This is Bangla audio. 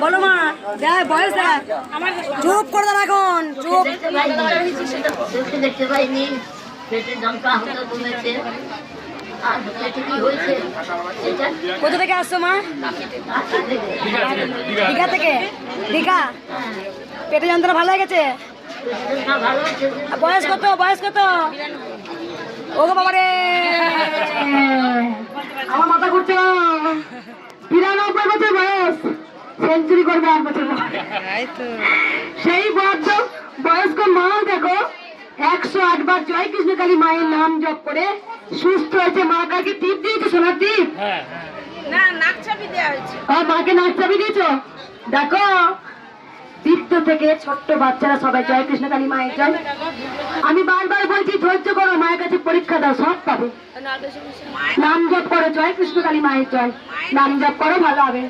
বলো মা, দেখ বয়স দেখ, চুপ করে দাঁড়া এখন, চুপ। দেখতে পাইনি, পেটের যন্ত্রণা হতে কমেছে। আর পেটে কি হয়েছে? কোথা থেকে আসছো মা? দীঘা থেকে। দীঘা? পেটে যন্ত্রণা ভালো হয়ে গেছে? বয়স কত? বয়স কত? ও গো বাবা রে, আমার মাথা ঘুরছে না। 93 বছর বয়স, সেঞ্চুরি করবে 8 বছর। সেই বয়স্ক মা দেখো 108 বার জয় কৃষ্ণ কালী মায়ের নাম জপ করে সুস্থ হয়েছে। মা কাকে টিপ দিয়েছো? সোনার টিপ না, নাক চাবি দেওয়া হয়েছে। মাকে নাক চাবি দিয়েছো? দেখো বৃদ্ধ থেকে ছোট্ট বাচ্চারা সবাই জয় কৃষ্ণ কালী মায়ের জয়। আমি বারবার বলছি ধৈর্য করো, মায়ের কাছে পরীক্ষা দাও, সব পাবে। নাম জপ করো, জয় কৃষ্ণ কালী মায়ের জয়। নাম জপ করো, ভালো হবে।